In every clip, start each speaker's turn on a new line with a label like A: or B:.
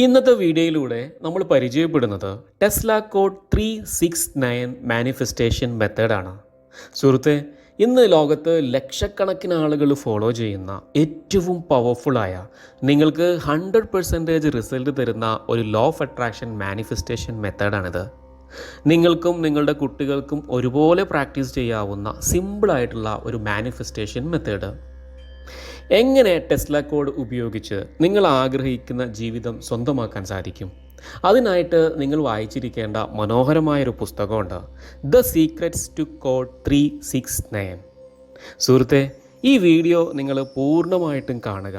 A: ഇന്നത്തെ വീഡിയോയിലൂടെ നമ്മൾ പരിചയപ്പെടുന്നത് ടെസ്ല കോഡ് 369 മാനിഫെസ്റ്റേഷൻ മെത്തേഡാണ്. സുഹൃത്തെ, ഇന്ന് ലോകത്ത് ലക്ഷക്കണക്കിന് ആളുകൾ ഫോളോ ചെയ്യുന്ന ഏറ്റവും പവർഫുള്ളായ നിങ്ങൾക്ക് 100% റിസൾട്ട് തരുന്ന ഒരു ലോ ഓഫ് അട്രാക്ഷൻ മാനിഫെസ്റ്റേഷൻ മെത്തേഡാണിത്. നിങ്ങൾക്കും നിങ്ങളുടെ കുട്ടികൾക്കും ഒരുപോലെ പ്രാക്ടീസ് ചെയ്യാവുന്ന സിമ്പിളായിട്ടുള്ള ഒരു മാനിഫെസ്റ്റേഷൻ മെത്തേഡ്. എങ്ങനെ ടെസ്ല കോഡ് ഉപയോഗിച്ച് നിങ്ങൾ ആഗ്രഹിക്കുന്ന ജീവിതം സ്വന്തമാക്കാൻ സാധിക്കും? അതിനായിട്ട് നിങ്ങൾ വായിച്ചിരിക്കേണ്ട മനോഹരമായൊരു പുസ്തകമുണ്ട്, ദ സീക്രറ്റ്സ് ടു കോഡ് 369. സുഹൃത്തെ, ഈ വീഡിയോ നിങ്ങൾ പൂർണ്ണമായിട്ടും കാണുക.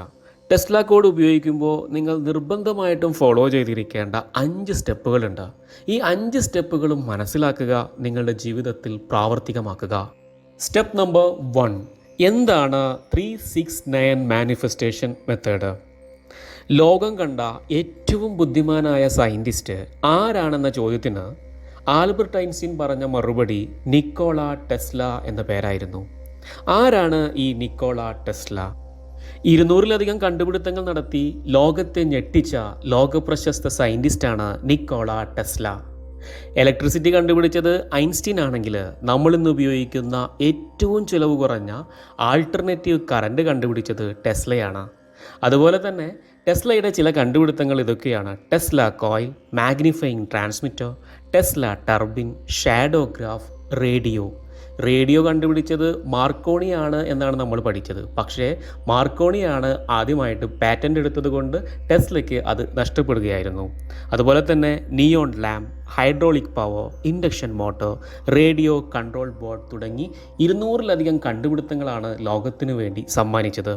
A: ടെസ്ല കോഡ് ഉപയോഗിക്കുമ്പോൾ നിങ്ങൾ നിർബന്ധമായിട്ടും ഫോളോ ചെയ്തിരിക്കേണ്ട 5 സ്റ്റെപ്പുകളുണ്ട്. ഈ 5 സ്റ്റെപ്പുകളും മനസ്സിലാക്കുക, നിങ്ങളുടെ ജീവിതത്തിൽ പ്രാവർത്തികമാക്കുക. Step number 1. എന്താണ് 369 മാനിഫെസ്റ്റേഷൻ മെത്തേഡ്? ലോകം കണ്ട ഏറ്റവും ബുദ്ധിമാനായ സയൻറ്റിസ്റ്റ് ആരാണെന്ന ചോദ്യത്തിന് ആൽബർട്ട് ഐൻസ്റ്റീൻ പറഞ്ഞ മറുപടി നിക്കോള ടെസ്ല എന്ന പേരായിരുന്നു. ആരാണ് ഈ നിക്കോള ടെസ്ല? 200-ലധികം കണ്ടുപിടുത്തങ്ങൾ നടത്തി ലോകത്തെ ഞെട്ടിച്ച ലോകപ്രശസ്ത സയൻറ്റിസ്റ്റാണ് നിക്കോള ടെസ്ല. ഇലക്ട്രിസിറ്റി കണ്ടുപിടിച്ചത് ഐൻസ്റ്റീൻ ആണെങ്കിൽ നമ്മളിന്ന് ഉപയോഗിക്കുന്ന ഏറ്റവും ചിലവ് കുറഞ്ഞ ആൾട്ടർനേറ്റീവ് കറണ്ട് കണ്ടുപിടിച്ചത് ടെസ്ലയാണ്. അതുപോലെ തന്നെ ടെസ്ലയുടെ ചില കണ്ടുപിടുത്തങ്ങൾ ഇതൊക്കെയാണ്: Tesla coil, magnifying transmitter, Tesla turbine, shadowgraph, radio കണ്ടുപിടിച്ചത് മാർക്കോണിയാണ് എന്നാണ് നമ്മൾ പഠിച്ചത്. പക്ഷേ മാർക്കോണിയാണ് ആദ്യമായിട്ട് പാറ്റൻ്റ് എടുത്തത് കൊണ്ട് ടെസ്ലയ്ക്ക് അത് നഷ്ടപ്പെടുകയായിരുന്നു. അതുപോലെ തന്നെ neon lamp, hydraulic power, induction motor, radio control board തുടങ്ങി 200-ലധികം കണ്ടുപിടുത്തങ്ങളാണ് ലോകത്തിനു വേണ്ടി സമ്മാനിച്ചത്.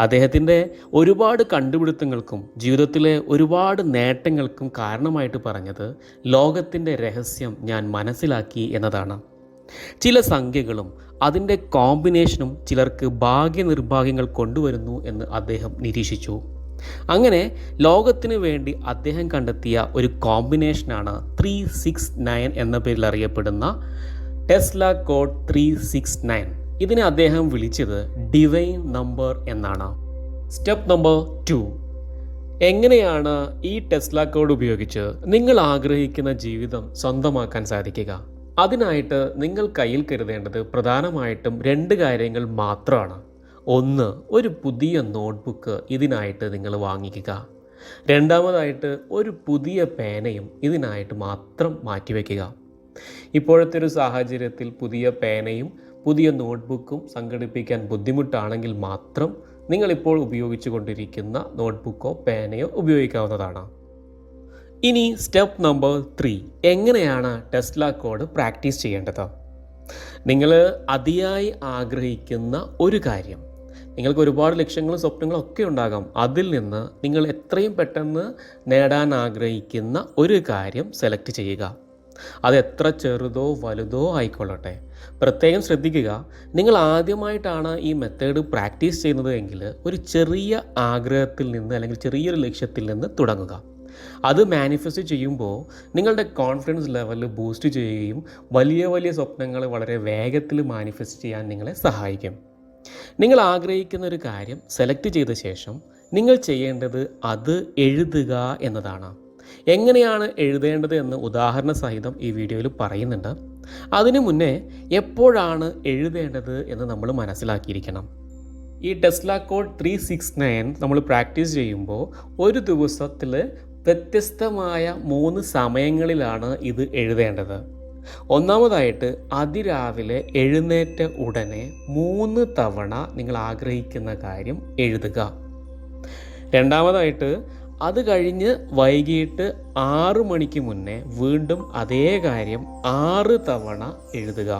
A: അദ്ദേഹത്തിൻ്റെ ഒരുപാട് കണ്ടുപിടുത്തങ്ങൾക്കും ജീവിതത്തിലെ ഒരുപാട് നേട്ടങ്ങൾക്കും കാരണമായിട്ട് പറഞ്ഞത് ലോകത്തിൻ്റെ രഹസ്യം ഞാൻ മനസ്സിലാക്കി എന്നതാണ്. ചില സംഖ്യകളും അതിൻ്റെ കോമ്പിനേഷനും ചിലർക്ക് ഭാഗ്യനിർഭാഗ്യങ്ങൾ കൊണ്ടുവരുന്നു എന്ന് അദ്ദേഹം നിരീക്ഷിച്ചു. അങ്ങനെ ലോകത്തിന് വേണ്ടി അദ്ദേഹം കണ്ടെത്തിയ ഒരു കോമ്പിനേഷനാണ് 369 എന്ന പേരിൽ അറിയപ്പെടുന്ന ടെസ്ല കോഡ് 369. ഇതിനെ അദ്ദേഹം വിളിച്ചത് ഡിവൈൻ നമ്പർ എന്നാണ്. Step number 2. എങ്ങനെയാണ് ഈ ടെസ്ല കോഡ് ഉപയോഗിച്ച് നിങ്ങൾ ആഗ്രഹിക്കുന്ന ജീവിതം സ്വന്തമാക്കാൻ സാധിക്കുക? അതിനായിട്ട് നിങ്ങൾ കയ്യിൽ കരുതേണ്ടത് പ്രധാനമായിട്ടും 2 കാര്യങ്ങൾ മാത്രമാണ്. 1, ഒരു പുതിയ നോട്ട്ബുക്ക് ഇതിനായിട്ട് നിങ്ങൾ വാങ്ങിക്കുക. രണ്ടാമതായിട്ട് ഒരു പുതിയ പേനയും ഇതിനായിട്ട് മാത്രം മാറ്റിവെക്കുക. ഇപ്പോഴത്തെ ഒരു സാഹചര്യത്തിൽ പുതിയ പേനയും പുതിയ നോട്ട്ബുക്കും സംഘടിപ്പിക്കാൻ ബുദ്ധിമുട്ടാണെങ്കിൽ മാത്രം നിങ്ങളിപ്പോൾ ഉപയോഗിച്ചു കൊണ്ടിരിക്കുന്ന നോട്ട്ബുക്കോ പേനയോ ഉപയോഗിക്കാവുന്നതാണ്. ഇനി സ്റ്റെപ്പ് നമ്പർ 3. എങ്ങനെയാണ് ടെസ്ല കോഡ് പ്രാക്ടീസ് ചെയ്യേണ്ടത്? നിങ്ങൾ അതിയായി ആഗ്രഹിക്കുന്ന ഒരു കാര്യം, നിങ്ങൾക്ക് ഒരുപാട് ലക്ഷ്യങ്ങളും സ്വപ്നങ്ങളും ഒക്കെ ഉണ്ടാകാം. അതിൽ നിന്ന് നിങ്ങൾ എത്രയും പെട്ടെന്ന് നേടാൻ ആഗ്രഹിക്കുന്ന ഒരു കാര്യം സെലക്ട് ചെയ്യുക. അത് എത്ര ചെറുതോ വലുതോ ആയിക്കൊള്ളട്ടെ. പ്രത്യേകം ശ്രദ്ധിക്കുക, നിങ്ങൾ ആദ്യമായിട്ടാണ് ഈ മെത്തേഡ് പ്രാക്ടീസ് ചെയ്യുന്നത് എങ്കിൽ ഒരു ചെറിയ ആഗ്രഹത്തിൽ നിന്ന് അല്ലെങ്കിൽ ചെറിയൊരു ലക്ഷ്യത്തിൽ നിന്ന് തുടങ്ങുക. അത് മാനിഫെസ്റ്റ് ചെയ്യുമ്പോൾ നിങ്ങളുടെ കോൺഫിഡൻസ് ലെവൽ ബൂസ്റ്റ് ചെയ്യുകയും വലിയ വലിയ സ്വപ്നങ്ങൾ വളരെ വേഗത്തിൽ മാനിഫെസ്റ്റ് ചെയ്യാൻ നിങ്ങളെ സഹായിക്കും. നിങ്ങൾ ആഗ്രഹിക്കുന്ന ഒരു കാര്യം സെലക്ട് ചെയ്ത ശേഷം നിങ്ങൾ ചെയ്യേണ്ടത് അത് എഴുതുക എന്നതാണ്. എങ്ങനെയാണ് എഴുതേണ്ടത് എന്ന് ഉദാഹരണ സഹിതം ഈ വീഡിയോയിൽ പറയുന്നുണ്ട്. അതിനു മുന്നേ എപ്പോഴാണ് എഴുതേണ്ടത് എന്ന് നമ്മൾ മനസ്സിലാക്കിയിരിക്കണം. ഈ ടെസ്ല കോഡ് 369 നമ്മൾ പ്രാക്ടീസ് ചെയ്യുമ്പോൾ ഒരു ദിവസത്തിൽ വ്യത്യസ്തമായ 3 സമയങ്ങളിലാണ് ഇത് എഴുതേണ്ടത്. ഒന്നാമതായിട്ട് അതിരാവിലെ എഴുന്നേറ്റ ഉടനെ 3 തവണ നിങ്ങൾ ആഗ്രഹിക്കുന്ന കാര്യം എഴുതുക. രണ്ടാമതായിട്ട് അത് കഴിഞ്ഞ് വൈകിട്ട് 6 മണിക്ക് മുന്നേ വീണ്ടും അതേ കാര്യം 6 തവണ എഴുതുക.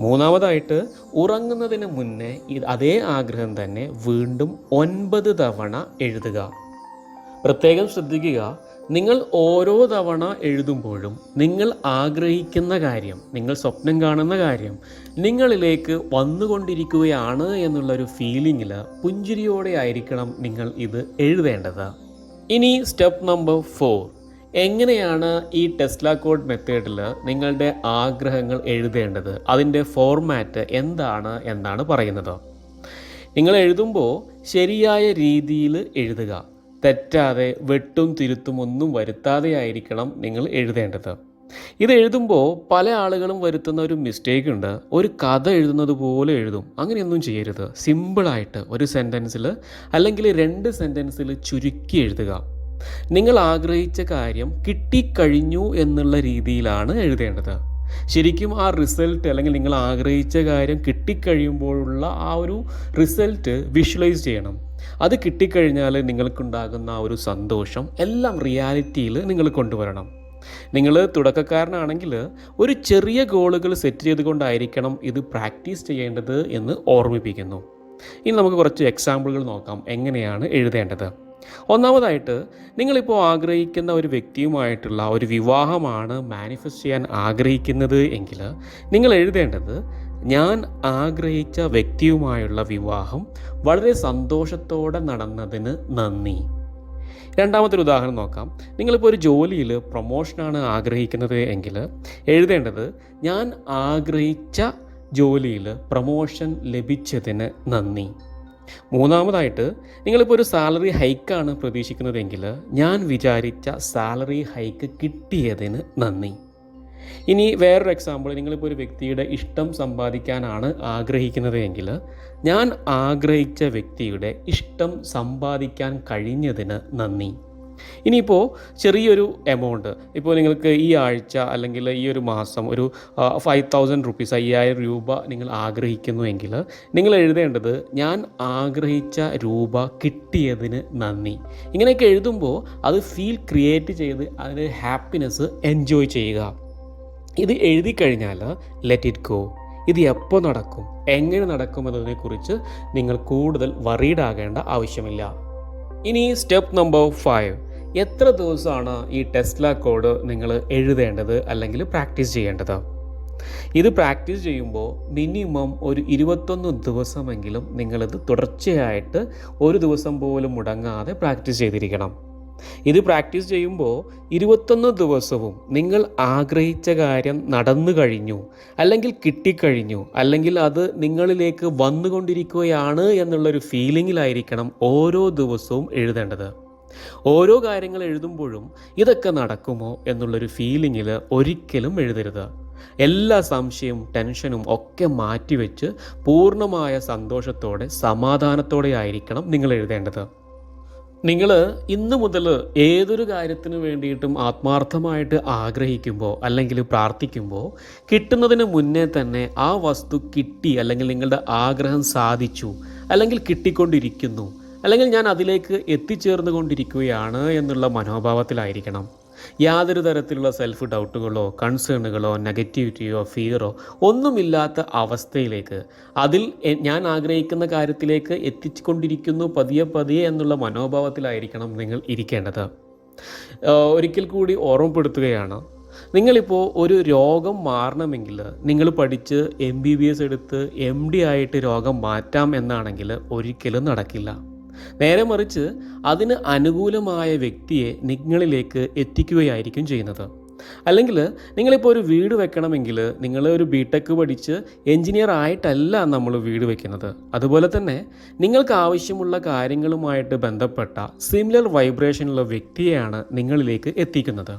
A: മൂന്നാമതായിട്ട് ഉറങ്ങുന്നതിന് മുന്നേ അതേ ആഗ്രഹം തന്നെ വീണ്ടും 9 തവണ എഴുതുക. പ്രത്യേകം ശ്രദ്ധിക്കുക, നിങ്ങൾ ഓരോ തവണ എഴുതുമ്പോഴും നിങ്ങൾ ആഗ്രഹിക്കുന്ന കാര്യം, നിങ്ങൾ സ്വപ്നം കാണുന്ന കാര്യം നിങ്ങളിലേക്ക് വന്നുകൊണ്ടിരിക്കുകയാണ് എന്നുള്ളൊരു ഫീലിങ്ങിൽ പുഞ്ചിരിയോടെ ആയിരിക്കണം നിങ്ങൾ ഇത് എഴുതേണ്ടത്. ഇനി സ്റ്റെപ്പ് നമ്പർ 4. എങ്ങനെയാണ് ഈ ടെസ്ല കോഡ് മെത്തേഡിൽ നിങ്ങളുടെ ആഗ്രഹങ്ങൾ എഴുതേണ്ടത്, അതിൻ്റെ ഫോർമാറ്റ് എന്താണ് എന്നാണ് പറയുന്നത്. നിങ്ങൾ എഴുതുമ്പോൾ ശരിയായ രീതിയിൽ എഴുതുക. തെറ്റാതെ വെട്ടും തിരുത്തും ഒന്നും വരുത്താതെയായിരിക്കണം നിങ്ങൾ എഴുതേണ്ടത്. ഇത് എഴുതുമ്പോൾ പല ആളുകളും വരുത്തുന്ന ഒരു മിസ്റ്റേക്ക് ഉണ്ട്. ഒരു കഥ എഴുതുന്നത് പോലെ എഴുതും. അങ്ങനെയൊന്നും ചെയ്യരുത്. സിമ്പിളായിട്ട് ഒരു സെൻറ്റൻസിൽ അല്ലെങ്കിൽ 2 സെൻറ്റൻസിൽ ചുരുക്കി എഴുതുക. നിങ്ങൾ ആഗ്രഹിച്ച കാര്യം കിട്ടിക്കഴിഞ്ഞു എന്നുള്ള രീതിയിലാണ് എഴുതേണ്ടത്. ശരിക്കും ആ റിസൾട്ട് അല്ലെങ്കിൽ നിങ്ങൾ ആഗ്രഹിച്ച കാര്യം കിട്ടിക്കഴിയുമ്പോഴുള്ള ആ ഒരു റിസൾട്ട് വിഷ്വലൈസ് ചെയ്യണം. അത് കിട്ടിക്കഴിഞ്ഞാൽ നിങ്ങൾക്കുണ്ടാകുന്ന ആ ഒരു സന്തോഷം എല്ലാം റിയാലിറ്റിയിൽ നിങ്ങൾ കൊണ്ടുവരണം. നിങ്ങൾ തുടക്കക്കാരനാണെങ്കിൽ ഒരു ചെറിയ ഗോളുകൾ സെറ്റ് ചെയ്തുകൊണ്ടായിരിക്കണം ഇത് പ്രാക്ടീസ് ചെയ്യേണ്ടത് എന്ന് ഓർമ്മിപ്പിക്കുന്നു. ഇനി നമുക്ക് കുറച്ച് എക്സാമ്പിളുകൾ നോക്കാം എങ്ങനെയാണ് എഴുതേണ്ടത്. ഒന്നാമതായിട്ട്, നിങ്ങളിപ്പോൾ ആഗ്രഹിക്കുന്ന ഒരു വ്യക്തിയുമായിട്ടുള്ള ഒരു വിവാഹമാണ് മാനിഫെസ്റ്റ് ചെയ്യാൻ ആഗ്രഹിക്കുന്നത് എങ്കിൽ നിങ്ങൾ എഴുതേണ്ടത്, ഞാൻ ആഗ്രഹിച്ച വ്യക്തിയുമായുള്ള വിവാഹം വളരെ സന്തോഷത്തോടെ നടന്നതിന് നന്ദി. രണ്ടാമത്തൊരു ഉദാഹരണം നോക്കാം. നിങ്ങളിപ്പോൾ ഒരു ജോലിയിൽ പ്രൊമോഷനാണ് ആഗ്രഹിക്കുന്നത് എങ്കിൽ എഴുതേണ്ടത്, ഞാൻ ആഗ്രഹിച്ച ജോലിയിൽ പ്രൊമോഷൻ ലഭിച്ചതിന് നന്ദി. മൂന്നാമതായിട്ട്, നിങ്ങളിപ്പോൾ ഒരു സാലറി ഹൈക്കാണ് പ്രതീക്ഷിക്കുന്നതെങ്കിൽ ഞാൻ വിചാരിച്ച സാലറി ഹൈക്ക് കിട്ടിയതിന് നന്ദി. ഇനി വേറൊരു എക്സാമ്പിൾ, നിങ്ങളിപ്പോൾ ഒരു വ്യക്തിയുടെ ഇഷ്ടം സമ്പാദിക്കാനാണ് ആഗ്രഹിക്കുന്നത് എങ്കിൽ ഞാൻ ആഗ്രഹിച്ച വ്യക്തിയുടെ ഇഷ്ടം സമ്പാദിക്കാൻ കഴിഞ്ഞതിന് നന്ദി. ഇനിയിപ്പോൾ ചെറിയൊരു എമൗണ്ട്, ഇപ്പോൾ നിങ്ങൾക്ക് ഈ ആഴ്ച അല്ലെങ്കിൽ ഈ ഒരു മാസം ഒരു 5,000 റുപ്പീസ് 5,000 രൂപ നിങ്ങൾ ആഗ്രഹിക്കുന്നുവെങ്കിൽ നിങ്ങൾ എഴുതേണ്ടത്, ഞാൻ ആഗ്രഹിച്ച രൂപ കിട്ടിയതിന് നന്ദി. ഇങ്ങനെയൊക്കെ എഴുതുമ്പോൾ അത് ഫീൽ ക്രിയേറ്റ് ചെയ്ത് അതിന് ഹാപ്പിനെസ് എൻജോയ് ചെയ്യുക. ഇത് എഴുതി കഴിഞ്ഞാൽ ലെറ്റ് ഇറ്റ് ഗോ. ഇത് എപ്പോൾ നടക്കും, എങ്ങനെ നടക്കുമെന്നതിനെക്കുറിച്ച് നിങ്ങൾ കൂടുതൽ വറീഡ് ആകേണ്ട ആവശ്യമില്ല. ഇനി സ്റ്റെപ്പ് നമ്പർ 5, എത്ര ദിവസമാണ് ഈ ടെസ്ല കോഡ് നിങ്ങൾ എഴുതേണ്ടത് അല്ലെങ്കിൽ പ്രാക്ടീസ് ചെയ്യേണ്ടത്? ഇത് പ്രാക്ടീസ് ചെയ്യുമ്പോൾ മിനിമം ഒരു 21 ദിവസമെങ്കിലും നിങ്ങളിത് തുടർച്ചയായിട്ട് ഒരു ദിവസം പോലും മുടങ്ങാതെ പ്രാക്ടീസ് ചെയ്തിരിക്കണം. ഇത് പ്രാക്ടീസ് ചെയ്യുമ്പോൾ 21 ദിവസവും നിങ്ങൾ ആഗ്രഹിച്ച കാര്യം നടന്നു കഴിഞ്ഞു അല്ലെങ്കിൽ കിട്ടിക്കഴിഞ്ഞു അല്ലെങ്കിൽ അത് നിങ്ങളിലേക്ക് വന്നുകൊണ്ടിരിക്കുകയാണ് എന്നുള്ളൊരു ഫീലിങ്ങിലായിരിക്കണം ഓരോ ദിവസവും എഴുതേണ്ടത്. ഓരോ കാര്യങ്ങൾ എഴുതുമ്പോഴും ഇതൊക്കെ നടക്കുമോ എന്നുള്ളൊരു ഫീലിങ്ങിൽ ഒരിക്കലും എഴുതരുത്. എല്ലാ സംശയവും ടെൻഷനും ഒക്കെ മാറ്റിവെച്ച് പൂർണ്ണമായ സന്തോഷത്തോടെ സമാധാനത്തോടെ ആയിരിക്കണം നിങ്ങൾ എഴുതേണ്ടത്. നിങ്ങൾ ഇന്നു മുതൽ ഏതൊരു കാര്യത്തിന് വേണ്ടിയിട്ടും ആത്മാർത്ഥമായിട്ട് ആഗ്രഹിക്കുമ്പോൾ അല്ലെങ്കിൽ പ്രാർത്ഥിക്കുമ്പോൾ കിട്ടുന്നതിന് മുന്നേ തന്നെ ആ വസ്തു കിട്ടി അല്ലെങ്കിൽ നിങ്ങളുടെ ആഗ്രഹം സാധിച്ചു അല്ലെങ്കിൽ കിട്ടിക്കൊണ്ടിരിക്കുന്നു അല്ലെങ്കിൽ ഞാൻ അതിലേക്ക് എത്തിച്ചേർന്നു കൊണ്ടിരിക്കുകയാണ് എന്നുള്ള മനോഭാവത്തിലായിരിക്കണം. യാതൊരു തരത്തിലുള്ള സെൽഫ് ഡൗട്ടുകളോ കൺസേണുകളോ നെഗറ്റിവിറ്റിയോ ഫിയറോ ഒന്നുമില്ലാത്ത അവസ്ഥയിലേക്ക്, അതിൽ ഞാൻ ആഗ്രഹിക്കുന്ന കാര്യത്തിലേക്ക് എത്തിക്കൊണ്ടിരിക്കുന്നു പതിയെ പതിയെ എന്നുള്ള മനോഭാവത്തിലായിരിക്കണം നിങ്ങൾ ഇരിക്കേണ്ടത്. ഒരിക്കൽ കൂടി ഓർമ്മപ്പെടുത്തുകയാണ്, നിങ്ങളിപ്പോൾ ഒരു രോഗം മാറണമെങ്കിൽ നിങ്ങൾ പഠിച്ച് MBBS എടുത്ത് MD ആയിട്ട് രോഗം മാറ്റാം എന്നാണെങ്കിൽ ഒരിക്കലും നടക്കില്ല. നേരെ മറിച്ച് അതിന് അനുകൂലമായ വ്യക്തിയെ നിങ്ങളിലേക്ക് എത്തിക്കുകയായിരിക്കും ചെയ്യുന്നത്. അല്ലെങ്കിൽ നിങ്ങളിപ്പോൾ ഒരു വീട് വെക്കണമെങ്കിൽ നിങ്ങൾ ഒരു BTech പഠിച്ച് എൻജിനീയർ ആയിട്ടല്ല നമ്മൾ വീട് വെക്കുന്നത്. അതുപോലെ തന്നെ നിങ്ങൾക്ക് ആവശ്യമുള്ള കാര്യങ്ങളുമായിട്ട് ബന്ധപ്പെട്ട സിമിലർ വൈബ്രേഷനുള്ള വ്യക്തിയെയാണ് നിങ്ങളിലേക്ക് എത്തിക്കുന്നത്.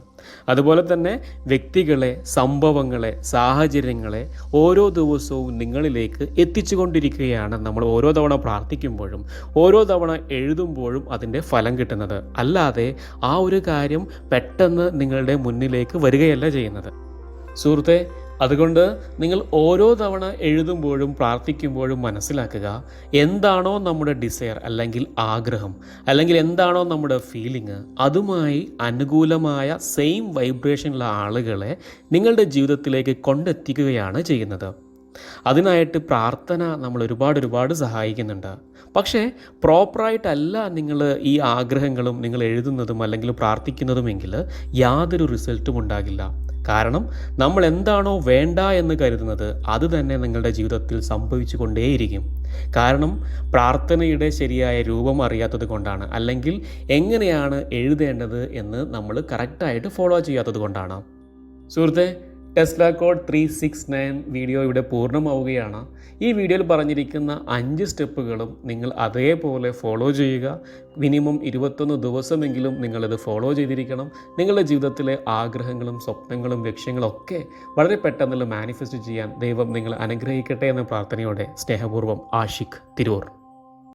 A: അതുപോലെ തന്നെ വ്യക്തികളെ, സംഭവങ്ങളെ, സാഹചര്യങ്ങളെ ഓരോ ദിവസവും നിങ്ങളിലേക്ക് എത്തിച്ചുകൊണ്ടിരിക്കുകയാണ് നമ്മൾ ഓരോ തവണ പ്രാർത്ഥിക്കുമ്പോഴും ഓരോ തവണ എഴുതുമ്പോഴും അതിൻ്റെ ഫലം കിട്ടുന്നത്. അല്ലാതെ ആ ഒരു കാര്യം പെട്ടെന്ന് നിങ്ങളുടെ മുന്നിലേക്ക് വരികയല്ല ചെയ്യുന്നത്. സുഹൃത്തെ, അതുകൊണ്ട് നിങ്ങൾ ഓരോ തവണ എഴുതുമ്പോഴും പ്രാർത്ഥിക്കുമ്പോഴും മനസ്സിലാക്കുക, എന്താണോ നമ്മുടെ ഡിസയർ അല്ലെങ്കിൽ ആഗ്രഹം അല്ലെങ്കിൽ എന്താണോ നമ്മുടെ ഫീലിംഗ്, അതുമായി അനുകൂലമായ സെയിം വൈബ്രേഷനുള്ള ആളുകളെ നിങ്ങളുടെ ജീവിതത്തിലേക്ക് കൊണ്ടെത്തിക്കുകയാണ് ചെയ്യുന്നത്. അതിനായിട്ട് പ്രാർത്ഥന നമ്മൾ ഒരുപാട് സഹായിക്കുന്നുണ്ട്. പക്ഷേ പ്രോപ്പറായിട്ടല്ല നിങ്ങൾ ഈ ആഗ്രഹങ്ങളും നിങ്ങൾ എഴുതുന്നതും അല്ലെങ്കിൽ പ്രാർത്ഥിക്കുന്നതുമെങ്കിൽ യാതൊരു റിസൾട്ടും ഉണ്ടാകില്ല. കാരണം നമ്മൾ എന്താണോ വേണ്ട എന്ന് കരുതുന്നത് അത് തന്നെ നിങ്ങളുടെ ജീവിതത്തിൽ സംഭവിച്ചു കൊണ്ടേയിരിക്കും. കാരണം പ്രാർത്ഥനയുടെ ശരിയായ രൂപം അറിയാത്തത് കൊണ്ടാണ്, അല്ലെങ്കിൽ എങ്ങനെയാണ് എഴുതേണ്ടത് എന്ന് നമ്മൾ കറക്റ്റായിട്ട് ഫോളോ ചെയ്യാത്തത് കൊണ്ടാണ്. സുഹൃത്തെ, ടെസ്ല കോഡ് 369 വീഡിയോ ഇവിടെ പൂർണ്ണമാവുകയാണ്. ഈ വീഡിയോയിൽ പറഞ്ഞിരിക്കുന്ന 5 സ്റ്റെപ്പുകളും നിങ്ങൾ അതേപോലെ ഫോളോ ചെയ്യുക. മിനിമം 21 ദിവസമെങ്കിലും നിങ്ങളിത് ഫോളോ ചെയ്തിരിക്കണം. നിങ്ങളുടെ ജീവിതത്തിലെ ആഗ്രഹങ്ങളും സ്വപ്നങ്ങളും ലക്ഷ്യങ്ങളൊക്കെ വളരെ പെട്ടെന്നുള്ള മാനിഫെസ്റ്റ് ചെയ്യാൻ ദൈവം നിങ്ങളെ അനുഗ്രഹിക്കട്ടെ എന്ന പ്രാർത്ഥനയോടെ സ്നേഹപൂർവ്വം ആഷിഖ് തിരൂർ.